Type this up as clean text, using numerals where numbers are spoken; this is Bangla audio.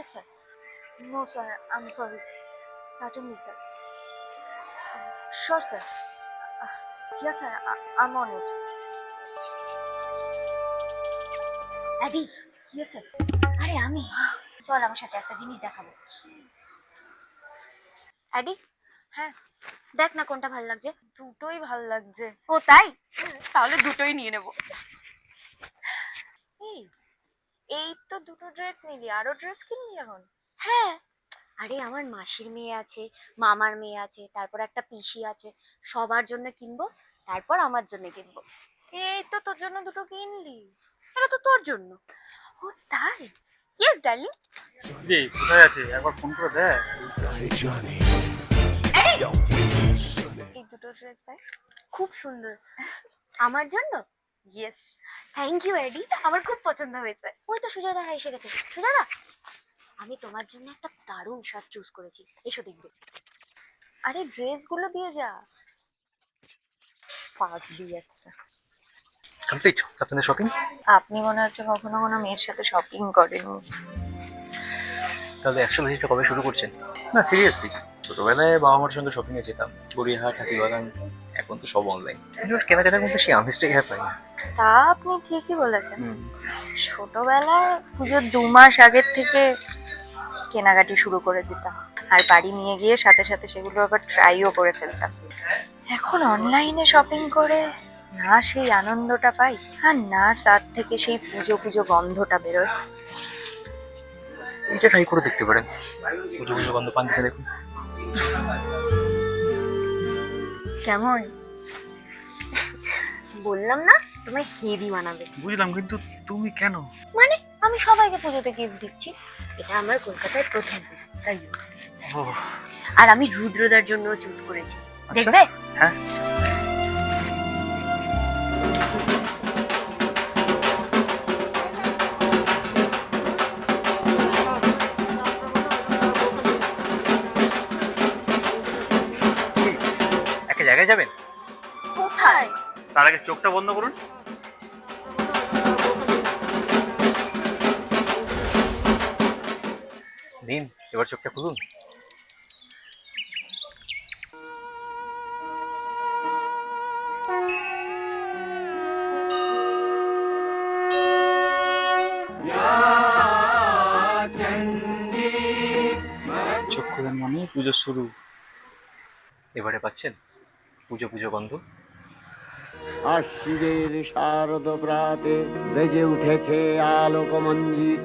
Yes, sir. No, sir. I'm sorry. Certainly, sir. Sure, sir. Yes, sir. I'm on it. Adi, Yes, sir. আরে আমি, চল আমার সাথে একটা জিনিস দেখাবো। অ্যাডি, হ্যাঁ, দেখ না কোনটা ভালো লাগছে। দুটোই ভাল লাগছে। ও তাই? তাহলে দুটোই নিয়ে নেব। এই এই তো দুটো ড্রেস নিলি, আরো ড্রেস কিনলি এখন? হ্যাঁ, আরে আমার মাসির মেয়ে আছে, মামার মেয়ে আছে, তারপর একটা পিসি আছে, সবার জন্য কিনবো, তারপর আমার জন্য কিনবো। এই তো তোর জন্য দুটো কিনলি। এটা তো তোর জন্য। ও তাই? Yes darling. জি কোথায় আছে একবার ফোন করে দেখ। এই দুটো ড্রেস দেখ। খুব সুন্দর। আমার জন্য? ইয়েস। থ্যাংক ইউ এডি, আমার খুব পছন্দ হয়েছে। ওই তো সুজাতা এসে গেছে। সুজাতা, আমি তোমার জন্য একটা দারুণ শার্ট চুজ করেছি, এসো দেখবে। আরে ড্রেসগুলো দিয়ে যা। পাগলি একটা। কমপ্লিট আপনাদের শপিং? আপনি মনে হচ্ছে কখনো কোনো মেয়ের সাথে শপিং করেন। তাহলে অ্যাস্ট্রোলজিটা কবে শুরু করছেন? না সিরিয়াসলি, ছোটবেলায় বাবা মার সঙ্গে শপিং এ যেতাম, গড়িয়াহাট, হাতিবাগান। এখন তো সব অনলাইন, কেনাকাটার মধ্যে সেই আমেজটাই আর পাই না। তা আপনি ঠিকই বলেছেন। ছোটবেলায় পুজোর 2 মাস আগের থেকে কেনাকাটি শুরু করে দিতাম, আর বাড়ি নিয়ে গিয়ে সাথে সাথে সেগুলো আবার ট্রাইও করে ফেলতাম। এখন অনলাইনে শপিং করে না সেই আনন্দটা পাই, আর না তার থেকে সেই পুজো পুজো গন্ধটা বেরোয়। এটা ট্রাই করে দেখতে পারেন, পুজো পুজো গন্ধ পান থেকে দেখুন কেমন? বললাম না তোমায় হেভি মানাবে। বুঝলাম, কিন্তু তুমি কেন? মানে আমি সবাইকে পুজোতে গিফট দিচ্ছি, এটা আমার কলকাতায় প্রথম পুজো, তাই জন্য। ও আর আমি রুদ্রদার জন্য চুজ করেছি, আচ্ছা। দেখবে? হ্যাঁ একটা জায়গায় যাবেন? কোথায়? তার আগে চোখটা বন্ধ করুন। দিন, এবার চোখটা খুলুন। চোখ খুলেন মানে পুজো শুরু। এবারে পাচ্ছেন পুজো পুজো গন্ধ। আশ্বিনের শারদ প্রাতে বেজে উঠেছে আলোকমঞ্জিত।